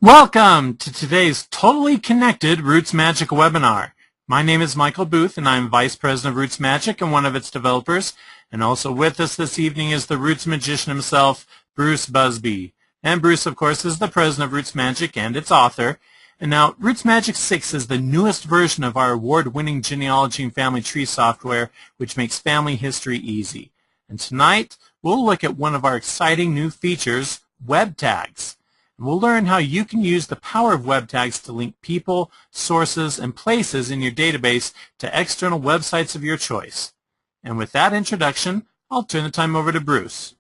Welcome to today's Totally Connected RootsMagic webinar. My name is Michael Booth and I'm Vice President of RootsMagic and one of its developers. And also with us this evening is the Roots Magician himself, Bruce Busby. And Bruce, of course, is the President of RootsMagic and its author. And now RootsMagic 6 is the newest version of our award-winning genealogy and family tree software, which makes family history easy. And tonight, we'll look at one of our exciting new features, WebTags. We'll learn how you can use the power of WebTags to link people, sources, and places in your database to external websites of your choice. And with that introduction, I'll turn the time over to Bruce.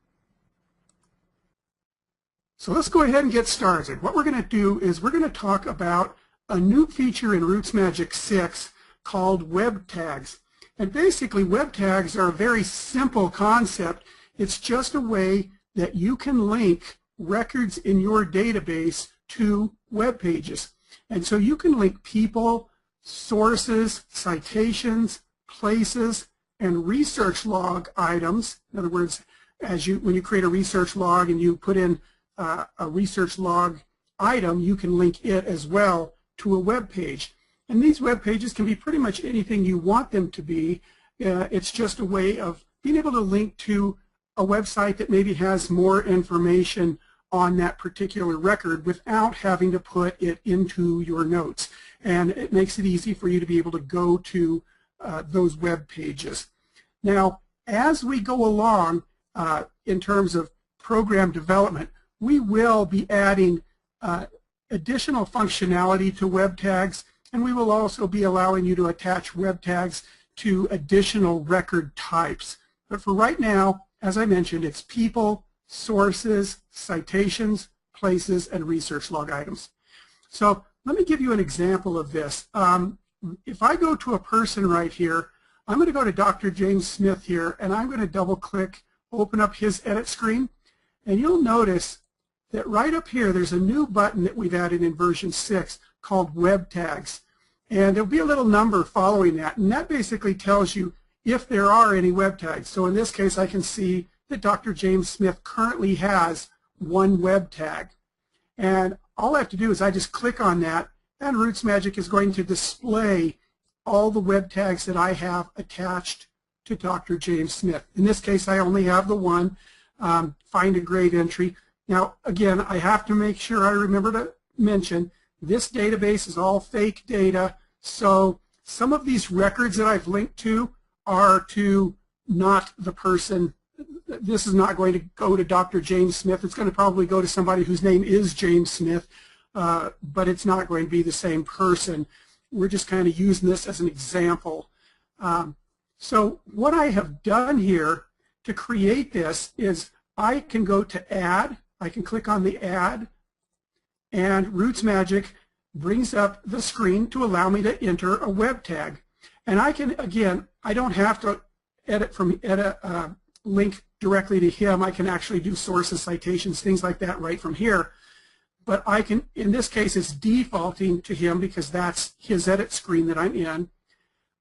So let's go ahead and get started. What we're going to do is we're going to talk about a new feature in RootsMagic 6 called WebTags. And basically, WebTags are a very simple concept. It's just a way that you can link records in your database to web pages. And so you can link people, sources, citations, places, and research log items. In other words, when you create a research log and you put in a research log item, you can link it as well to a web page. And these web pages can be pretty much anything you want them to be. It's just a way of being able to link to a website that maybe has more information on that particular record without having to put it into your notes. And it makes it easy for you to be able to go to those web pages. Now, as we go along in terms of program development, we will be adding additional functionality to WebTags, and we will also be allowing you to attach WebTags to additional record types. But for right now, as I mentioned, it's people, sources, citations, places, and research log items. So let me give you an example of this. If I go to a person right here, I'm going to go to Dr. James Smith here, and I'm going to double-click, open up his edit screen, and you'll notice that right up here there's a new button that we've added in version 6 called WebTags. And there'll be a little number following that, and that basically tells you if there are any WebTags. So in this case, I can see that Dr. James Smith currently has one WebTag. And all I have to do is I just click on that, and RootsMagic is going to display all the WebTags that I have attached to Dr. James Smith. In this case, I only have the one, find a grade entry. Now, again, I have to make sure I remember to mention this database is all fake data, so some of these records that I've linked to are to not the person. This is not going to go to Dr. James Smith. It's going to probably go to somebody whose name is James Smith, but it's not going to be the same person. We're just kind of using this as an example. So what I have done here to create this is I can go to Add. I can click on the Add, and RootsMagic brings up the screen to allow me to enter a web tag. And I can, again, I don't have to edit link directly to him. I can actually do sources, citations, things like that right from here. But I can, in this case, it's defaulting to him because that's his edit screen that I'm in.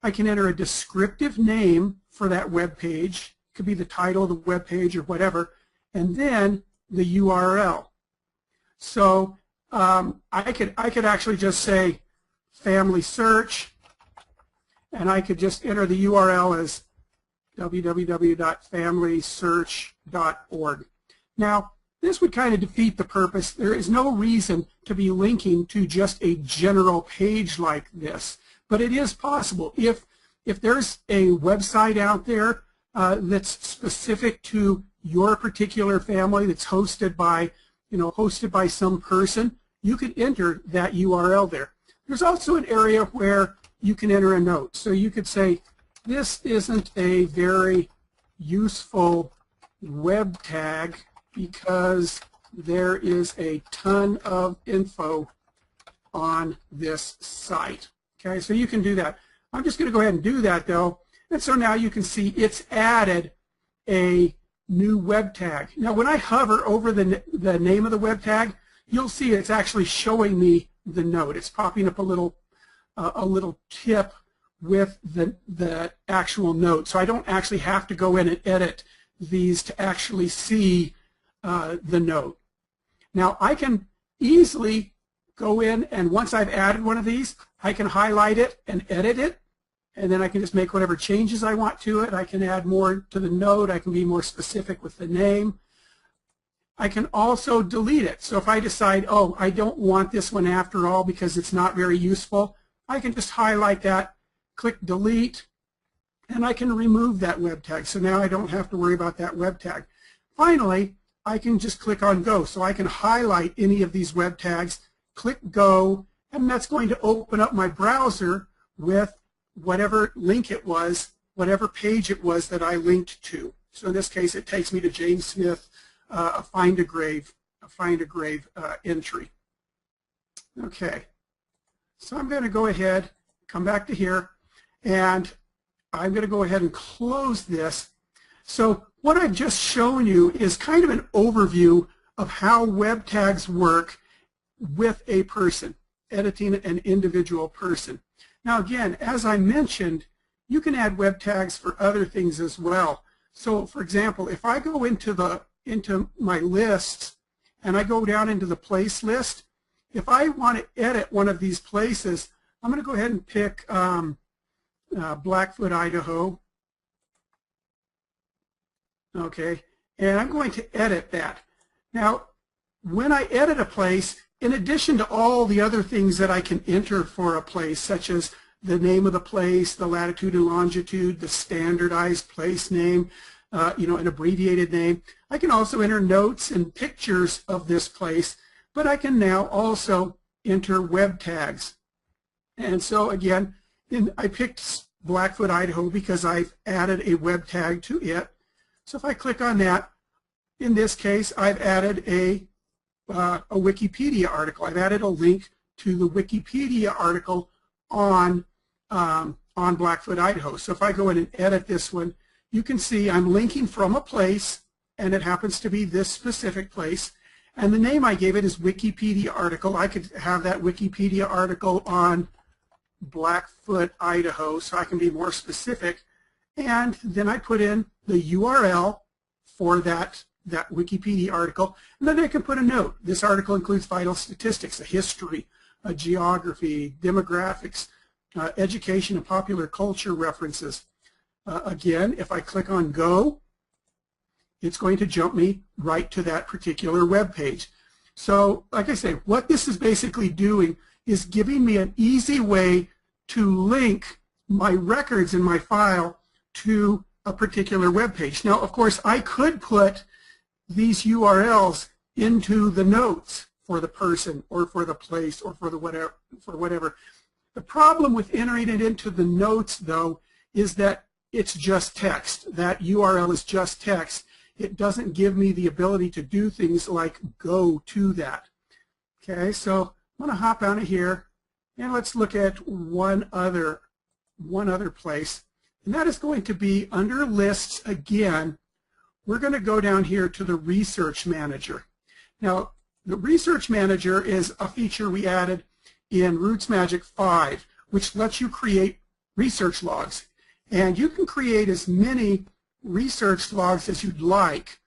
I can enter a descriptive name for that web page. It could be the title of the web page or whatever, and then the URL. So I could actually just say family search, and I could just enter the URL as www.familysearch.org. Now, this would kind of defeat the purpose. There is no reason to be linking to just a general page like this, but it is possible. If there's a website out there that's specific to your particular family, that's hosted by some person, you could enter that URL there. There's also an area where you can enter a note. So you could say, this isn't a very useful web tag because there is a ton of info on this site. Okay, so you can do that. I'm just going to go ahead and do that though. And so now you can see it's added a new web tag. Now when I hover over the name of the web tag, you'll see it's actually showing me the note. It's popping up a little tip with the actual note. So I don't actually have to go in and edit these to actually see the note. Now I can easily go in, and once I've added one of these, I can highlight it and edit it, and then I can just make whatever changes I want to it. I can add more to the note. I can be more specific with the name. I can also delete it. So if I decide, oh, I don't want this one after all because it's not very useful, I can just highlight that, click delete, and I can remove that web tag. So now I don't have to worry about that web tag. Finally, I can just click on go. So I can highlight any of these web tags, click go, and that's going to open up my browser with whatever link it was, whatever page it was that I linked to. So in this case, it takes me to James Smith, a find a grave entry. Okay, so I'm going to go ahead, come back to here, and I'm going to go ahead and close this. So what I've just shown you is kind of an overview of how web tags work with a person, editing an individual person. Now again, as I mentioned, you can add web tags for other things as well. So for example, if I go into my lists and I go down into the place list, if I want to edit one of these places, I'm going to go ahead and pick Blackfoot, Idaho. Okay, and I'm going to edit that. Now, when I edit a place, in addition to all the other things that I can enter for a place, such as the name of the place, the latitude and longitude, the standardized place name, an abbreviated name, I can also enter notes and pictures of this place, but I can now also enter web tags. And so again, I picked Blackfoot, Idaho because I've added a web tag to it. So if I click on that, in this case, I've added a Wikipedia article. I've added a link to the Wikipedia article on Blackfoot, Idaho. So if I go in and edit this one, you can see I'm linking from a place, and it happens to be this specific place. And the name I gave it is Wikipedia article. I could have that Wikipedia article on Blackfoot, Idaho, so I can be more specific. And then I put in the URL for that Wikipedia article, and then I can put a note. This article includes vital statistics, a history, a geography, demographics, education and popular culture references. Again, if I click on go, it's going to jump me right to that particular web page. So, like I say, what this is basically doing is giving me an easy way to link my records in my file to a particular web page. Now, of course, I could put these URLs into the notes for the person or for the place or for whatever. The problem with entering it into the notes, though, is that it's just text. That URL is just text. It doesn't give me the ability to do things like go to that. Okay, so I'm going to hop out of here, and let's look at one other place, and that is going to be under lists again. We're going to go down here to the Research Manager. Now, the Research Manager is a feature we added in RootsMagic 5, which lets you create research logs. And you can create as many research logs as you'd like.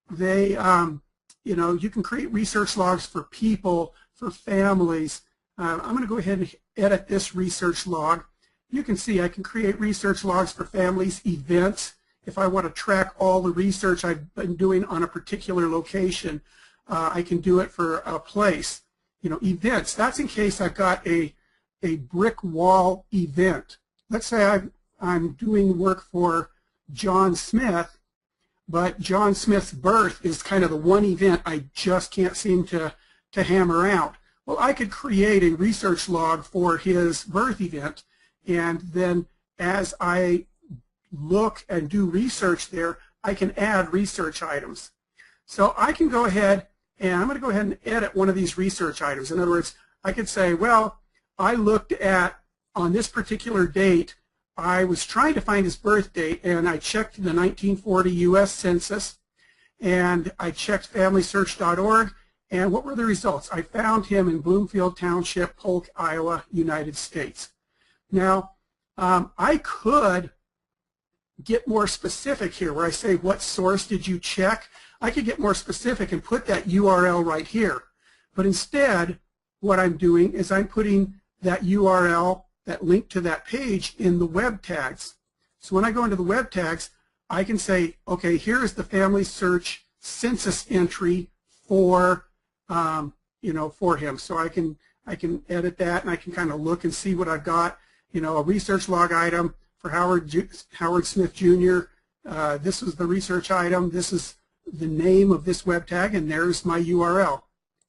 You can create research logs for people, for families. I'm going to go ahead and edit this research log. You can see I can create research logs for families, events. If I want to track all the research I've been doing on a particular location, I can do it for a place. Events, that's in case I've got a brick wall event. Let's say I'm doing work for John Smith, but John Smith's birth is kind of the one event I just can't seem to hammer out. Well, I could create a research log for his birth event, and then as I look and do research there, I can add research items. So I can go ahead, and I'm going to go ahead and edit one of these research items. In other words, I could say, well, I looked at, on this particular date, I was trying to find his birth date, and I checked the 1940 U.S. Census, and I checked FamilySearch.org, and what were the results? I found him in Bloomfield Township, Polk, Iowa, United States. Now, I could get more specific here, where I say, what source did you check? I could get more specific and put that URL right here. But instead, what I'm doing is I'm putting that URL, that link to that page, in the web tags. So when I go into the web tags, I can say, okay, here's the family search census entry for for him. So I can edit that, and I can kind of look and see what I've got. A research log item for Howard Smith Jr. This is the research item. This is the name of this web tag, and there's my URL.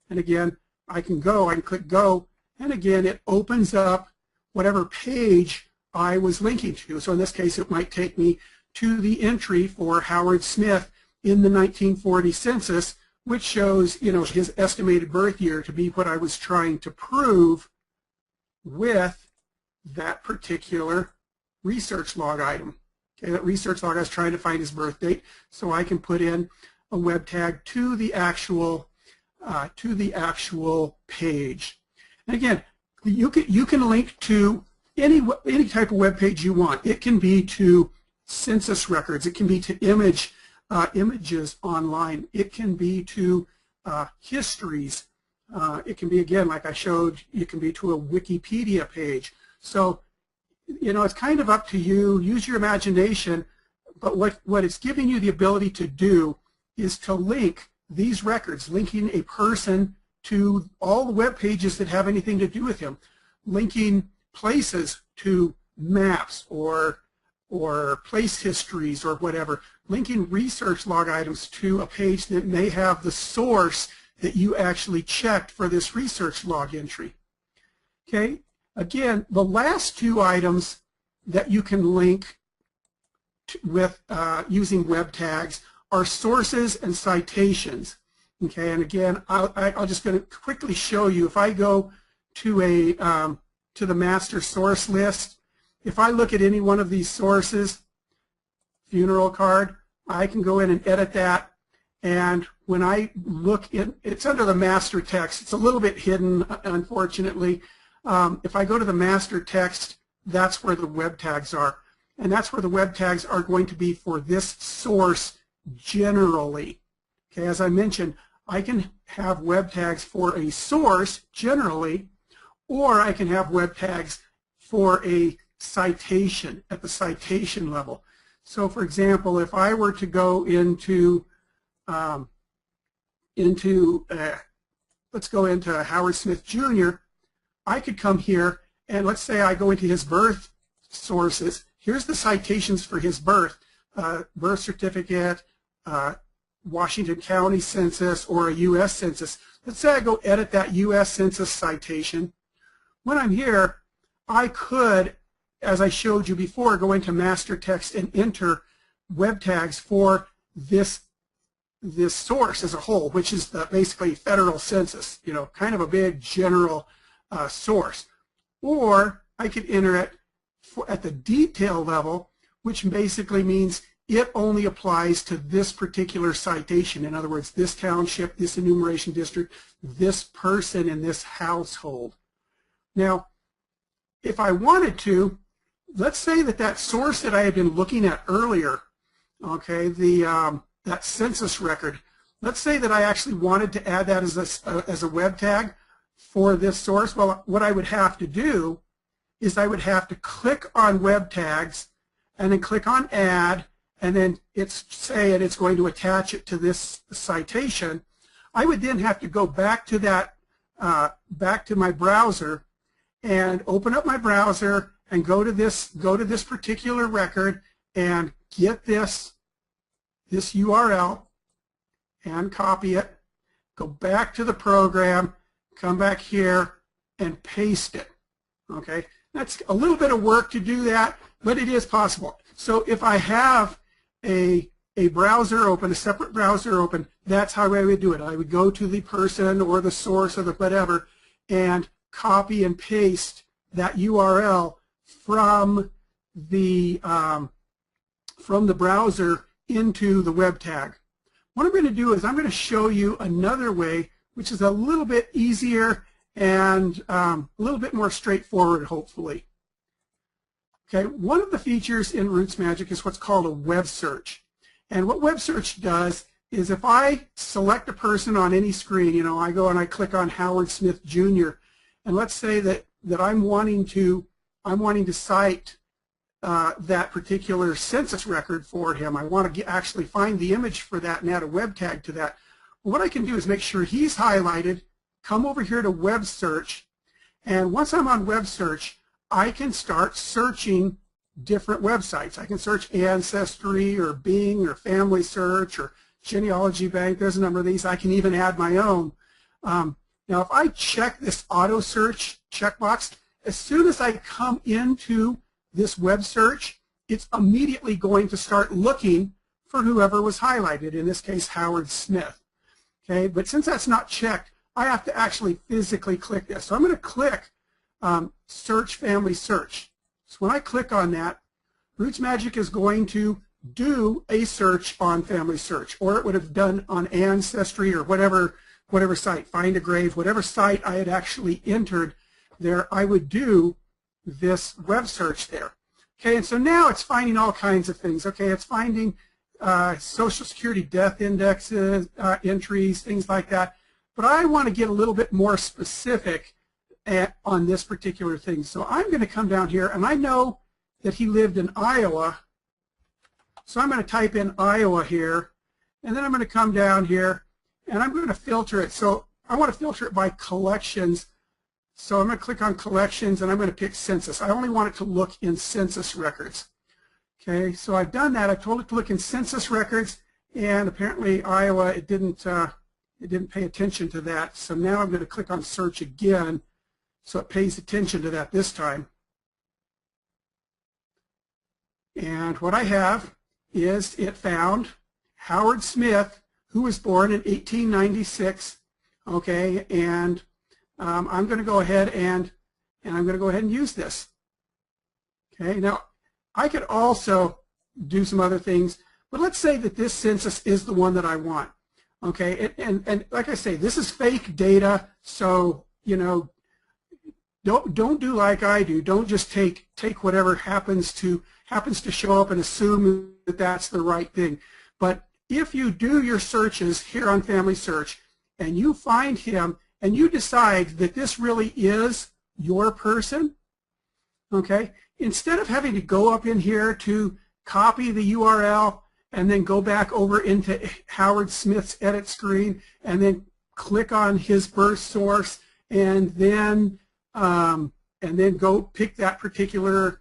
And again, I can click go, and again, it opens up whatever page I was linking to. So in this case, it might take me to the entry for Howard Smith in the 1940 census, which shows, his estimated birth year to be what I was trying to prove with that particular research log item. Okay, that research log, I was trying to find his birth date, so I can put in a web tag to the actual page. And again, you can link to any type of web page you want. It can be to census records. It can be to images online. It can be to histories. It can be, again, like I showed, it can be to a Wikipedia page. So, it's kind of up to you. Use your imagination. But what it's giving you the ability to do is to link these records, linking a person to all the web pages that have anything to do with him, linking places to maps or place histories or whatever, linking research log items to a page that may have the source that you actually checked for this research log entry. Okay, again, the last two items that you can link with using web tags are sources and citations. Okay, and again, I'll just going to quickly show you. If I go to to the master source list, if I look at any one of these sources, funeral card, I can go in and edit that. And when I look in, it's under the master text. It's a little bit hidden, unfortunately. If I go to the master text, that's where the web tags are. And that's where the web tags are going to be for this source generally. Okay, as I mentioned, I can have web tags for a source generally, or I can have web tags for a citation at the citation level. So for example, if I were to go into let's go into Howard Smith Jr., I could come here and let's say I go into his birth sources. Here's the citations for his birth certificate, Washington County Census, or a U.S. Census. Let's say I go edit that U.S. Census citation. When I'm here, I could, as I showed you before, go into master text and enter web tags for this source as a whole, which is the basically federal census, kind of a big general source. Or I could enter it at the detail level, which basically means it only applies to this particular citation. In other words, this township, this enumeration district, this person in this household. Now, if I wanted to, let's say that source that I had been looking at earlier, okay, that census record, let's say that I actually wanted to add that as a web tag for this source. Well, what I would have to do is I would have to click on web tags and then click on add, and then it's saying it's going to attach it to this citation. I would then have to go back to that, back to my browser and open up my browser and go to this particular record and get this URL and copy it, go back to the program, come back here and paste it. Okay, that's a little bit of work to do that, but it is possible. So if I have a browser open, a separate browser open, that's how I would do it. I would go to the person or the source or the whatever and copy and paste that URL from the browser into the web tag. What I'm going to do is I'm going to show you another way, which is a little bit easier and a little bit more straightforward, hopefully. Okay, one of the features in RootsMagic is what's called a web search. And what web search does is if I select a person on any screen, I go and I click on Howard Smith Jr., and let's say that I'm wanting to cite that particular census record for him. I want to actually find the image for that and add a web tag to that. Well, what I can do is make sure he's highlighted, come over here to WebSearch, and once I'm on WebSearch, I can start searching different websites. I can search Ancestry or Bing or Family Search or Genealogy Bank. There's a number of these. I can even add my own. Now, if I check this auto search checkbox, as soon as I come into this web search, it's immediately going to start looking for whoever was highlighted, in this case, Howard Smith. Okay, but since that's not checked, I have to actually physically click this. So I'm going to click Search Family Search. So when I click on that, RootsMagic is going to do a search on Family Search, or it would have done on Ancestry or whatever site, Find a Grave, whatever site I had actually entered there, I would do this web search there. Okay, and so now it's finding all kinds of things. Okay, it's finding Social Security death indexes, entries, things like that. But I want to get a little bit more specific on this particular thing. So I'm going to come down here, and I know that he lived in Iowa. So I'm going to type in Iowa here, and then I'm going to come down here, and I'm going to filter it. So I want to filter it by collections. So I'm going to click on collections, and I'm going to pick census. I only want it to look in census records. Okay, so I've done that. I told it to look in census records, and apparently Iowa, it didn't pay attention to that. So now I'm going to click on search again, so it pays attention to that this time. And what I have is it found Howard Smith, who was born in 1896. Okay, and I'm going to go ahead and I'm going to go ahead and use this. Okay, now I could also do some other things, but let's say that this census is the one that I want. Okay, and like I say, this is fake data, so you know, don't do like I do. Don't just take whatever happens to show up and assume that that's the right thing. But if you do your searches here on Family Search and you find him and you decide that this really is your person, okay, instead of having to go up in here to copy the URL and then go back over into Howard Smith's edit screen and then click on his birth source and then go pick that particular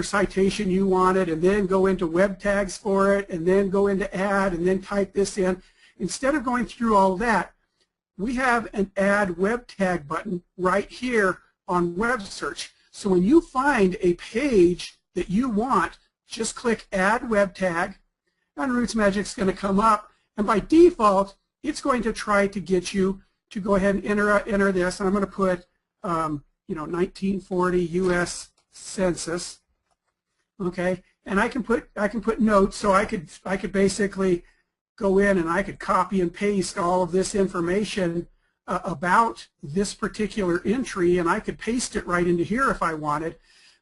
citation you wanted and then go into web tags for it and then go into add and then type this in. Instead of going through all that, we have an add web tag button right here on web search. So when you find a page that you want, just click add web tag, and RootsMagic's going to come up, and by default it's going to try to get you to go ahead and enter this. And I'm going to put 1940 U.S. Census. Okay, and I can put notes, so I could basically go in and I could copy and paste all of this information about this particular entry, and I could paste it right into here if I wanted.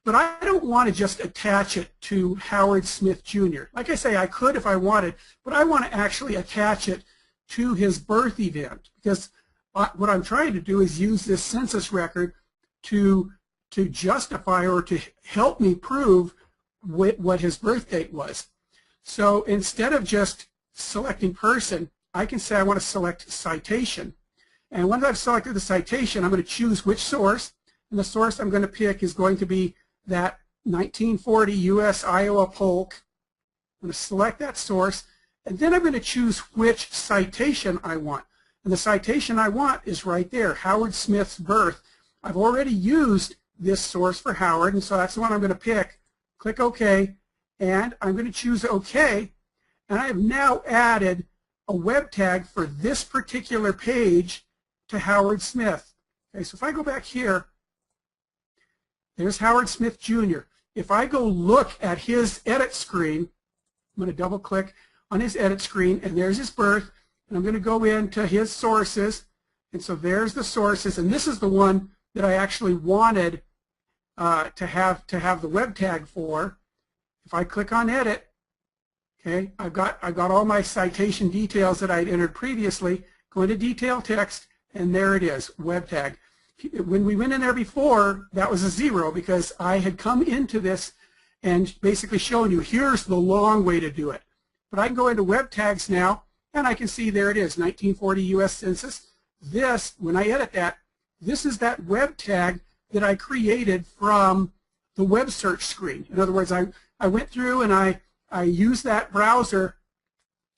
But I don't want to just attach it to Howard Smith Jr. Like I say, I could if I wanted, but I want to actually attach it to his birth event, because what I'm trying to do is use this census record to justify or to help me prove what his birth date was. So instead of just selecting person, I can say I want to select citation. And once I've selected the citation, I'm going to choose which source, and the source I'm going to pick is going to be that 1940 U.S. Iowa Polk. I'm going to select that source, and then I'm going to choose which citation I want. And the citation I want is right there, Howard Smith's birth. I've already used this source for Howard, and so that's the one I'm going to pick. Click OK, and I'm going to choose OK, and I have now added a web tag for this particular page to Howard Smith. Okay, so if I go back here, there's Howard Smith Jr. If I go look at his edit screen, I'm going to double click on his edit screen, and there's his birth, and I'm going to go into his sources, and so there's the sources, and this is the one that I actually wanted to have the web tag for. If I click on edit, okay, I've got all my citation details that I'd entered previously. Go into detail text, and there it is, web tag. when we went in there before, that was a 0 because I had come into this and basically shown you here's the long way to do it. But I can go into WebTags now, and I can see there it is, 1940 U.S. Census. This, when I edit that, this is that web tag that I created from the WebSearch screen. In other words, I went through and I used that browser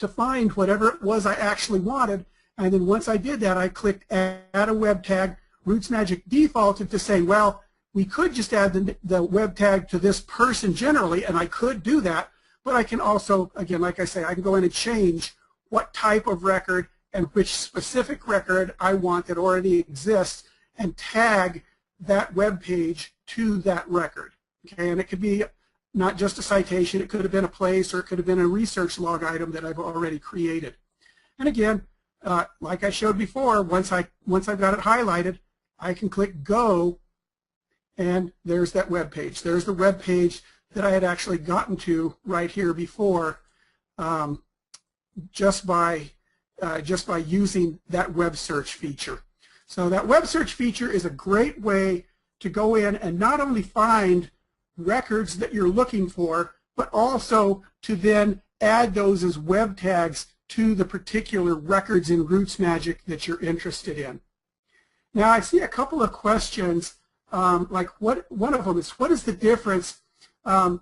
to find whatever it was I actually wanted, and then once I did that, I clicked Add a Web Tag. RootsMagic defaulted to saying, well, we could just add the web tag to this person generally, and I could do that, but I can also, again, like I say, I can go in and change what type of record and which specific record I want that already exists and tag that web page to that record. Okay, and it could be not just a citation, it could have been a place, or it could have been a research log item that I've already created. And again, like I showed before, once I've got it highlighted, I can click Go, and there's that web page. There's the web page that I had actually gotten to right here before, just by using that web search feature. So that web search feature is a great way to go in and not only find records that you're looking for, but also to then add those as web tags to the particular records in RootsMagic that you're interested in. Now I see a couple of questions, like one of them is, what is the difference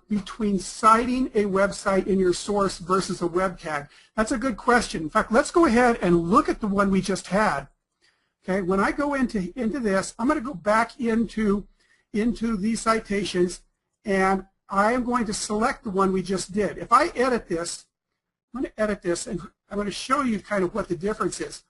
between citing a website in your source versus a web tag? That's a good question. In fact, let's go ahead and look at the one we just had. Okay, when I go into this, I'm going to go back into these citations, and I am going to select the one we just did. If I edit this, I'm going to edit this, and I'm going to show you kind of what the difference is.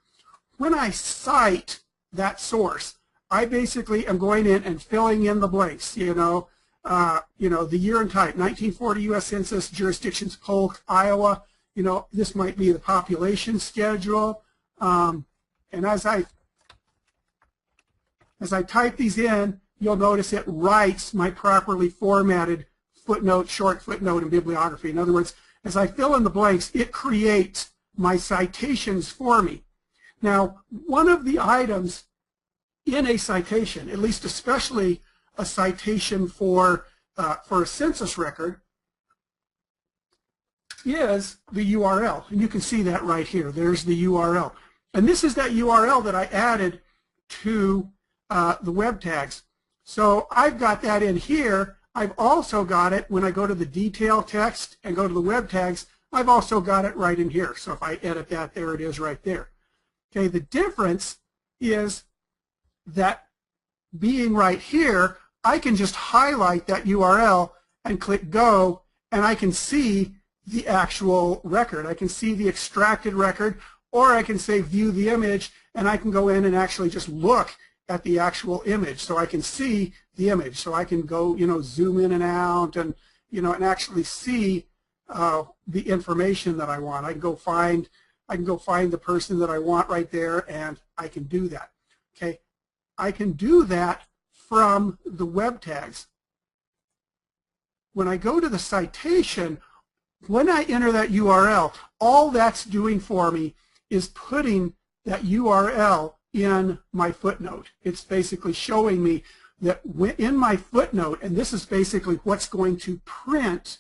When I cite that source, I basically am going in and filling in the blanks. You know, the year and type, 1940 U.S. Census, jurisdictions, Polk, Iowa. You know, this might be the population schedule. And as I type these in, you'll notice it writes my properly formatted footnote, short footnote, and bibliography. In other words, as I fill in the blanks, it creates my citations for me. Now, one of the items in a citation, at least especially a citation for a census record, is the URL. And you can see that right here. There's the URL. And this is that URL that I added to the web tags. So I've got that in here. I've also got it when I go to the detail text and go to the web tags. I've also got it right in here. So if I edit that, there it is right there. Okay, the difference is that being right here, I can just highlight that URL and click Go, and I can see the actual record. I can see the extracted record, or I can say View the image, and I can go in and actually just look at the actual image, so I can see the image. So I can go, zoom in and out, and and actually see the information that I want. I can go find the person that I want right there, and I can do that. Okay, I can do that from the web tags. When I go to the citation, when I enter that URL, all that's doing for me is putting that URL in my footnote. It's basically showing me that in my footnote, and this is basically what's going to print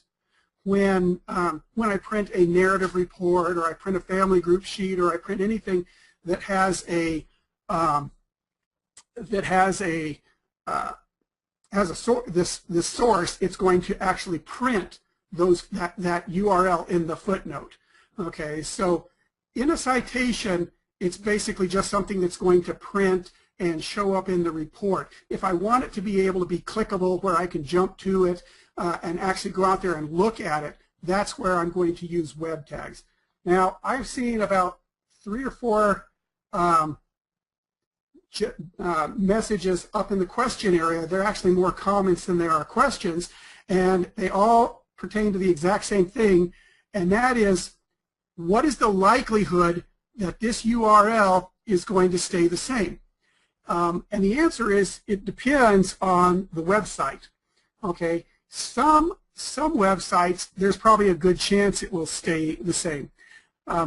when I print a narrative report, or I print a family group sheet, or I print anything that has this source. It's going to actually print that URL in the footnote. Okay, so in a citation, it's basically just something that's going to print and show up in the report. If I want it to be able to be clickable, where I can jump to it and actually go out there and look at it, that's where I'm going to use web tags. Now, I've seen about 3 or 4 messages up in the question area. They're actually more comments than there are questions, and they all pertain to the exact same thing, and that is, what is the likelihood that this URL is going to stay the same? And the answer is, it depends on the website. Okay, some websites, there's probably a good chance it will stay the same.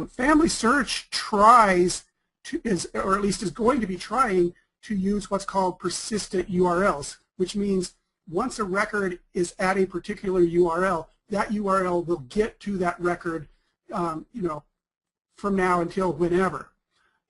Family Search tries to, or at least is going to be trying to use what's called persistent URLs, which means once a record is at a particular URL, that URL will get to that record, from now until whenever.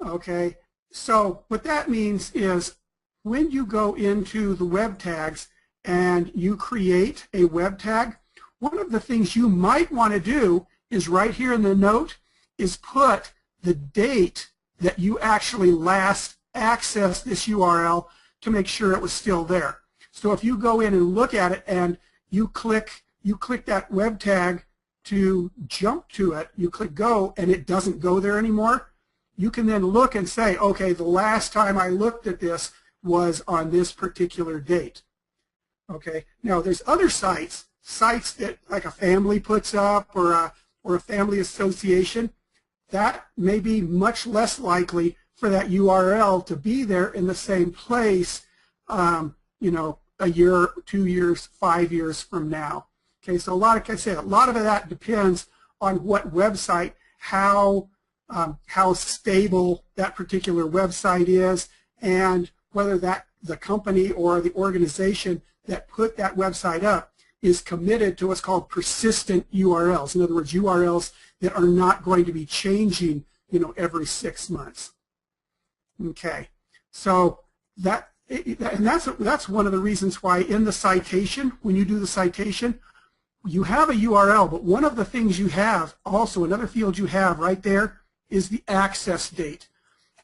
Okay, so what that means is when you go into the web tags and you create a web tag, one of the things you might want to do is right here in the note is put the date that you actually last accessed this URL to make sure it was still there. So if you go in and look at it and you click that web tag to jump to it, you click go and it doesn't go there anymore, you can then look and say, okay, the last time I looked at this was on this particular date. Okay, now there's other sites that like a family puts up or a family association, that may be much less likely for that URL to be there in the same place, a year, 2 years, 5 years from now. Okay, so like I said, a lot of that depends on what website, how stable that particular website is, and whether the company or the organization that put that website up is committed to what's called persistent URLs. In other words, URLs that are not going to be changing, every 6 months. Okay, so that's one of the reasons why in the citation, when you do the citation, you have a URL, but one of the things you have also, another field you have right there is the access date.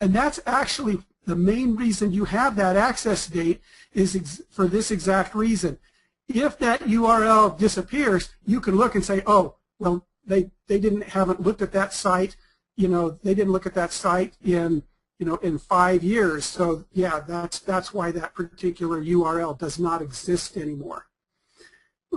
And that's actually the main reason you have that access date is for this exact reason. If that URL disappears, you can look and say, oh, well, they haven't looked at that site, they didn't look at that site in 5 years. So yeah, that's why that particular URL does not exist anymore.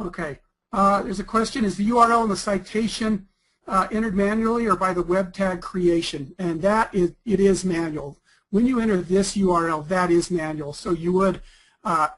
Okay, there's a question, is the URL in the citation entered manually or by the web tag creation? And it is manual. When you enter this URL, that is manual. So you would,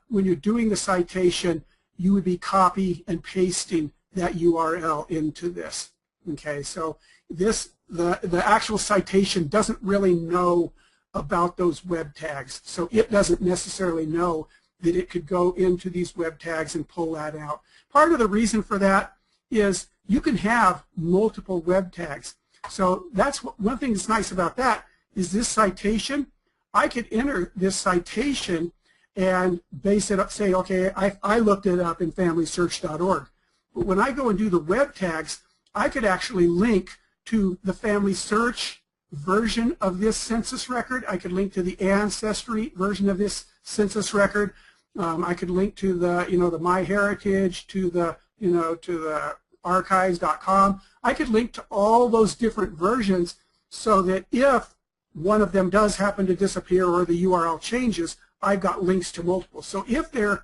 when you're doing the citation, you would be copy and pasting that URL into this. Okay, so the actual citation doesn't really know about those web tags. So it doesn't necessarily know that it could go into these web tags and pull that out. Part of the reason for that is you can have multiple web tags. So that's one thing that's nice about that is this citation. I could enter this citation and base it up, say, okay, I looked it up in FamilySearch.org. But when I go and do the web tags, I could actually link to the Family Search version of this census record. I could link to the Ancestry version of this census record. I could link to the, the MyHeritage, to the, to the archives.com. I could link to all those different versions so that if one of them does happen to disappear or the URL changes, I've got links to multiple. So if the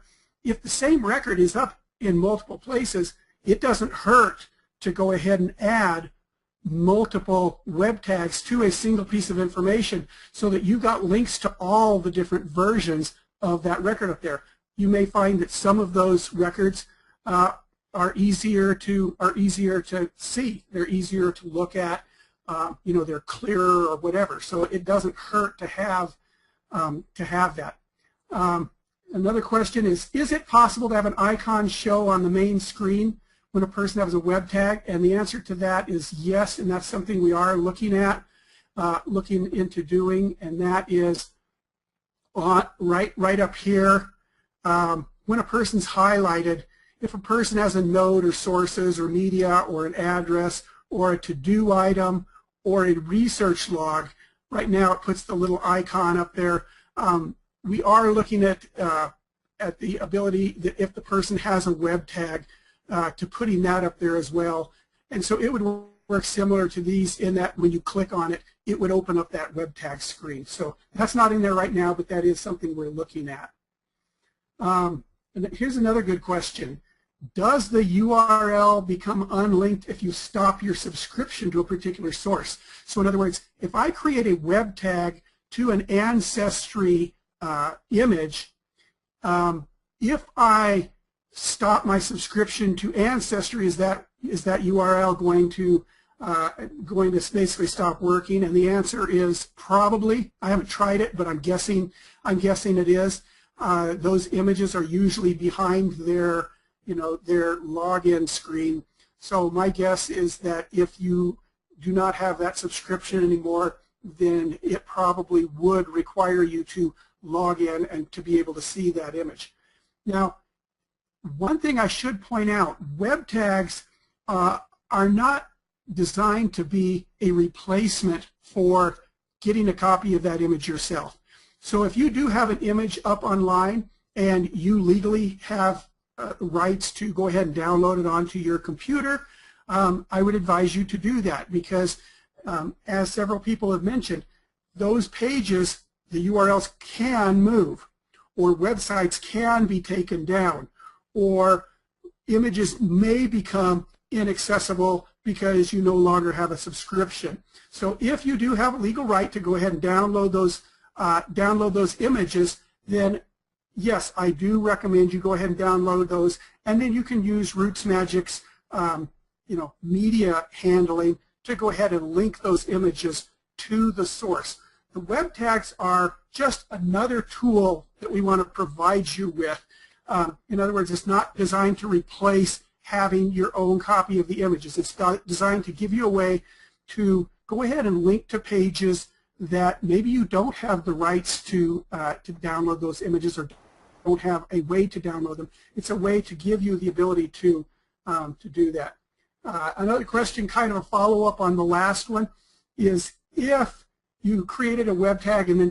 same record is up in multiple places, it doesn't hurt to go ahead and add multiple web tags to a single piece of information so that you got links to all the different versions of that record up there. You may find that some of those records are easier to see. They're easier to look at. They're clearer or whatever. So it doesn't hurt to have that. Another question is it possible to have an icon show on the main screen when a person has a web tag? And the answer to that is yes, and that's something we are looking into doing, and that is right up here. When a person's highlighted, if a person has a node or sources or media or an address or a to-do item or a research log, right now it puts the little icon up there. We are looking at the ability that if the person has a web tag, to putting that up there as well. And so it would work similar to these in that when you click on it, it would open up that web tag screen. So that's not in there right now, but that is something we're looking at. And here's another good question. Does the URL become unlinked if you stop your subscription to a particular source? So in other words, if I create a web tag to an Ancestry image, if I stop my subscription to Ancestry, is that URL going to going to basically stop working? And the answer is probably. I haven't tried it, but I'm guessing it is. Those images are usually behind their, their login screen. So my guess is that if you do not have that subscription anymore, then it probably would require you to log in and to be able to see that image. Now, one thing I should point out, web tags are not designed to be a replacement for getting a copy of that image yourself. So if you do have an image up online and you legally have rights to go ahead and download it onto your computer, I would advise you to do that because as several people have mentioned, those pages, the URLs can move, or websites can be taken down, or images may become inaccessible because you no longer have a subscription. So if you do have a legal right to go ahead and download those images, then yes, I do recommend you go ahead and download those, and then you can use RootsMagic's media handling to go ahead and link those images to the source. The web tags are just another tool that we want to provide you with. In other words, it's not designed to replace having your own copy of the images. It's designed to give you a way to go ahead and link to pages that maybe you don't have the rights to download those images or don't have a way to download them. It's a way to give you the ability to do that. Another question, kind of a follow-up on the last one, is if you created a web tag and then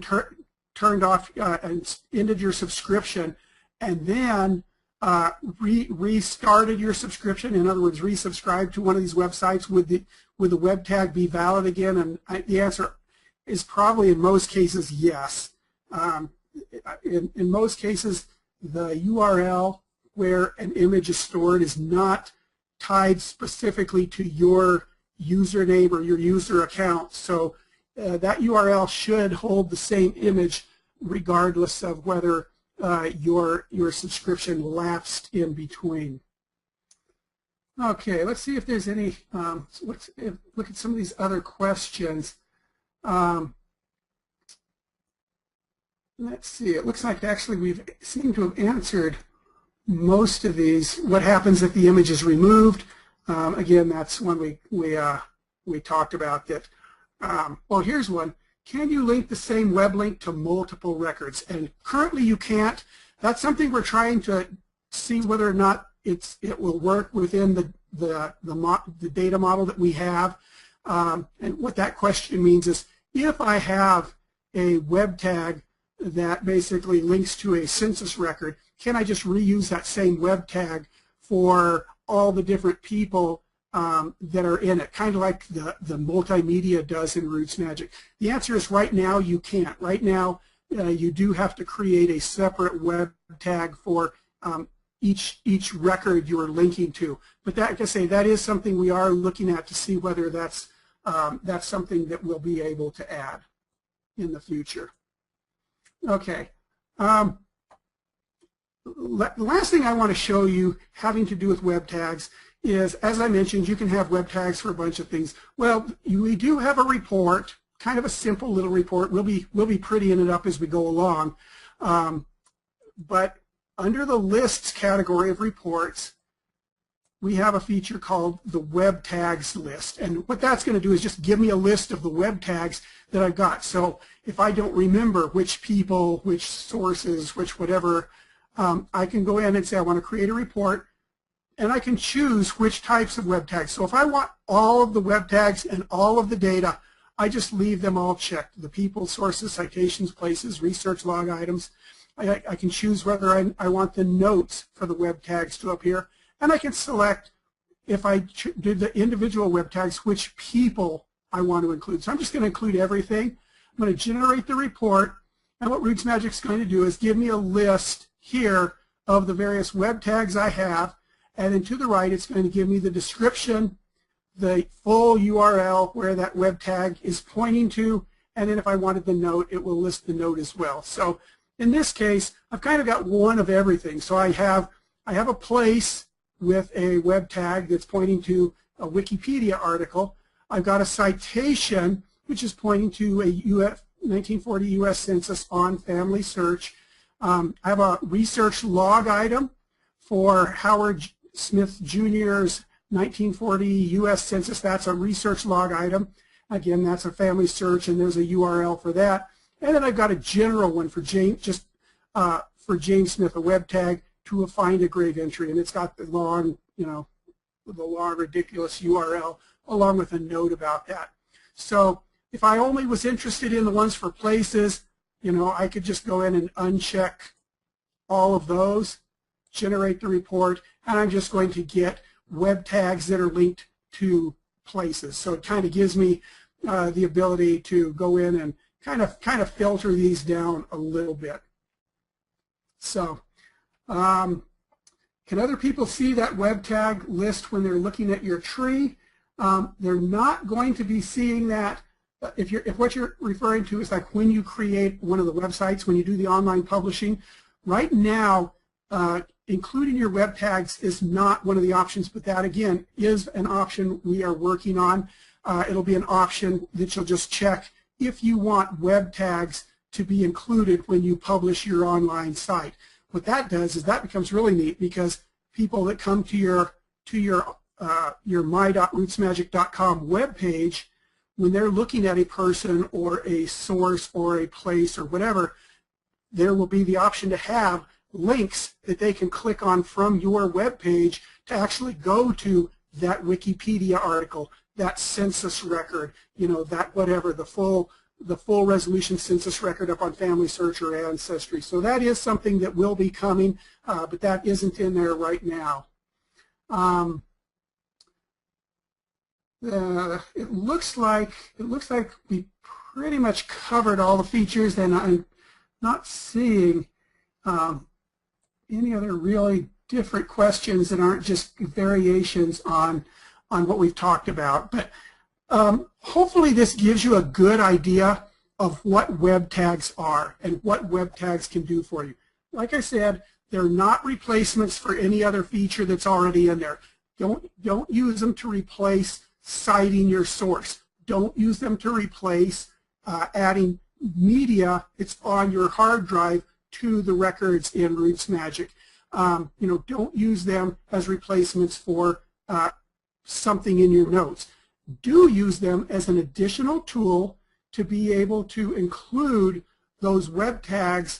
turned off and ended your subscription and then restarted your subscription, in other words, resubscribed to one of these websites, would the web tag be valid again? And the answer is probably in most cases yes. In most cases, the URL where an image is stored is not tied specifically to your username or your user account. So that URL should hold the same image regardless of whether your subscription lapsed in between. Okay, let's see if there's any, let's look at some of these other questions. Let's see, it looks like actually we've seemed to have answered most of these. What happens if the image is removed? Again, that's one we talked about. That. Well, here's one. Can you link the same web link to multiple records? And currently you can't. That's something we're trying to see whether or not it will work within the data model that we have. And what that question means is if I have a web tag that basically links to a census record, can I just reuse that same web tag for all the different people that are in it, kind of like the multimedia does in RootsMagic? The answer is right now you can't. Right now you do have to create a separate web tag for each record you are linking to. But that, like I say, that is something we are looking at to see whether that's something that we'll be able to add in the future. Okay. The last thing I want to show you having to do with web tags is, as I mentioned, you can have web tags for a bunch of things. Well, we do have a report, kind of a simple little report. We'll be prettying it up as we go along. But under the lists category of reports, we have a feature called the web tags list. And what that's going to do is just give me a list of the web tags that I've got. So if I don't remember which people, which sources, which whatever, I can go in and say I want to create a report, and I can choose which types of web tags. So if I want all of the web tags and all of the data, I just leave them all checked. The people, sources, citations, places, research log items. I can choose whether I want the notes for the web tags to appear, and I can select, if I did the individual web tags, which people I want to include. So I'm just going to include everything. I'm going to generate the report, and what RootsMagic is going to do is give me a list here of the various web tags I have, and then to the right it's going to give me the description, the full URL where that web tag is pointing to, and then if I wanted the note, it will list the note as well. So in this case, I've kind of got one of everything. So I have a place with a web tag that's pointing to a Wikipedia article. I've got a citation, which is pointing to a 1940 U.S. Census on family search. I have a research log item for Howard Smith Jr.'s 1940 U.S. Census. That's a research log item. Again, that's a family search, and there's a URL for that. And then I've got a general one for James, just for James Smith, a WebTag to find a grave entry, and it's got the long, the long ridiculous URL along with a note about that. So if I only was interested in the ones for places, I could just go in and uncheck all of those, generate the report, and I'm just going to get web tags that are linked to places. So it kind of gives me the ability to go in and kind of filter these down a little bit. So can other people see that web tag list when they're looking at your tree? They're not going to be seeing that if what you're referring to is like when you create one of the websites, when you do the online publishing. Right now, including your web tags is not one of the options, but that again is an option we are working on. It'll be an option that you'll just check if you want web tags to be included when you publish your online site. What that does is that becomes really neat, because people that come to your my.rootsmagic.com web page, when they're looking at a person or a source or a place or whatever, there will be the option to have links that they can click on from your web page to actually go to that Wikipedia article, that census record, that whatever, the full resolution census record up on Family Search or Ancestry. So that is something that will be coming, but that isn't in there right now. It looks like we pretty much covered all the features, and I'm not seeing any other really different questions that aren't just variations on what we've talked about. But hopefully this gives you a good idea of what web tags are and what web tags can do for you. Like I said, they're not replacements for any other feature that's already in there. Don't use them to replace citing your source. Don't use them to replace adding media that's on your hard drive to the records in RootsMagic. Don't use them as replacements for something in your notes. Do use them as an additional tool to be able to include those web tags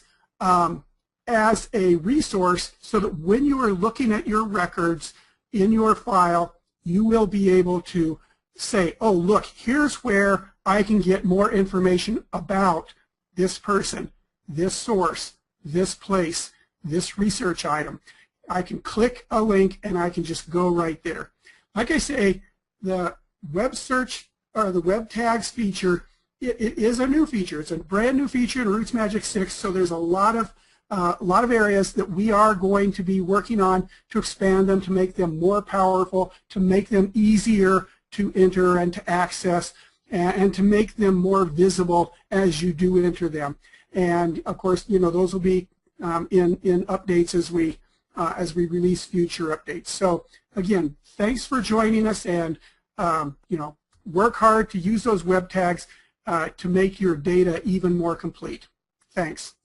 as a resource, so that when you are looking at your records in your file, you will be able to say, oh, look, here's where I can get more information about this person, this source, this place, this research item. I can click a link and I can just go right there. Like I say, the web search or the web tags feature, it is a new feature. It's a brand new feature in RootsMagic 6, so there's a lot of areas that we are going to be working on to expand them, to make them more powerful, to make them easier to enter and to access, and to make them more visible as you do enter them. And of course, those will be in updates as we release future updates. So again, thanks for joining us, and work hard to use those web tags to make your data even more complete. Thanks.